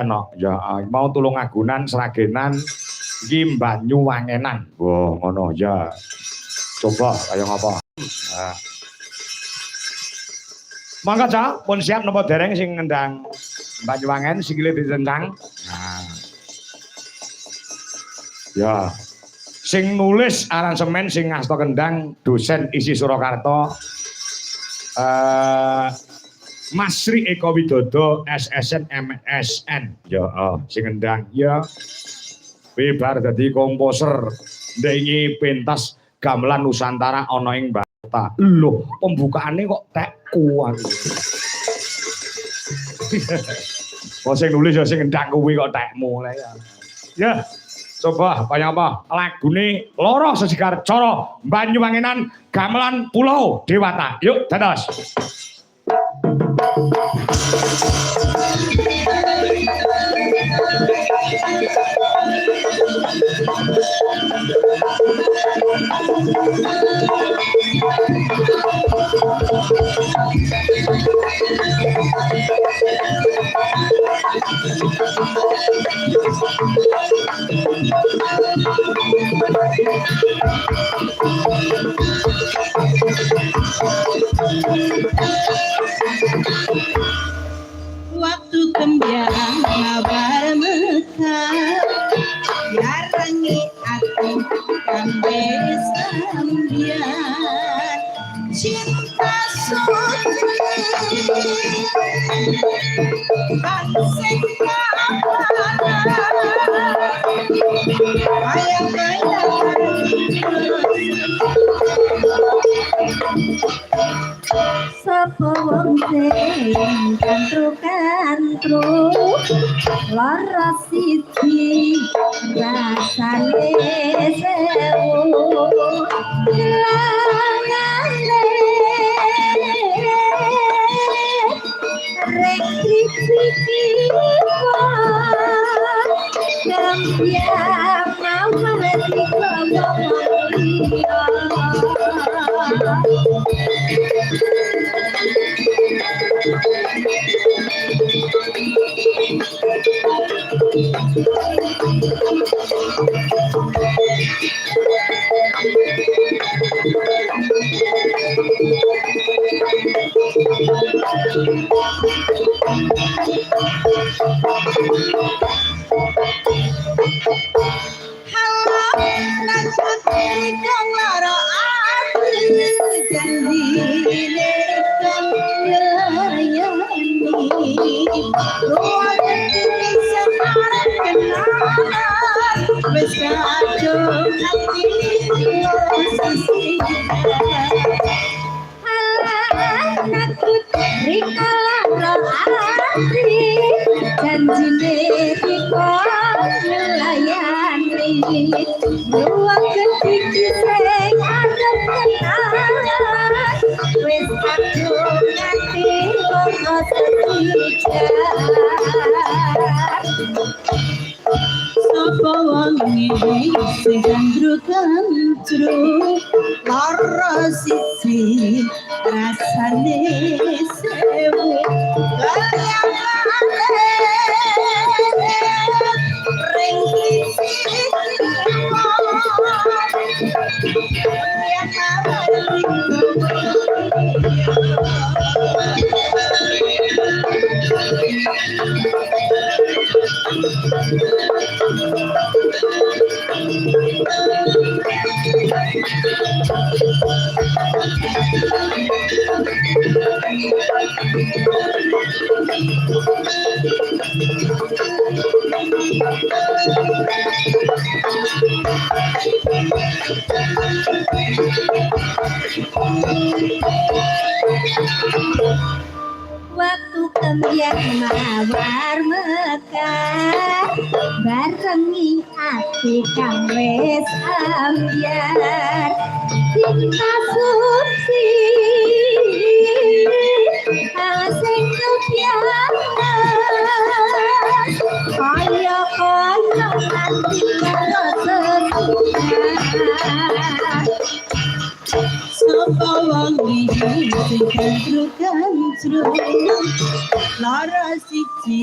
Kena ya mau Tulungagunan, Sragenan, iki Banyu Wangenan. Wah, ngono ya. Coba kaya ngapa? Nah. Mangga Cak, pun siap napa dereng sing ngendang Banyuwangen sikile ditentang. Nah. Ya. Sing nulis aransemen sing ngasta kendang dosen isi Surakarta. Masri Eko Widodo SSN MSN. Ya, sing ngendang ya. Bebar dadi komposer ndengi pentas gamelan Nusantara ana ing Bata. Lho, pembukaane kok tekku aku. Kok sing nulis ya sing ngendang kuwi kok tekmu le ya. Ya, coba kaya apa? Lagune Loro Sejigar Cara Banyuwangenan Gamelan Pulau Dewata. Yuk, dados. Waktu kembiang kabar mekar yarangi aku kambe sambian cinta suci bangseng sapa wong sing kantru lara siji rasane sewu langane rek kripiki kambiang mau mati sapa wangi sing kantru lara siji rasane sewu waktu kembiang mawar mekar barengi ati kang wis ambyar cinta suci sing kepiang kaya nanti karo sapa wangi sing kantru lara siji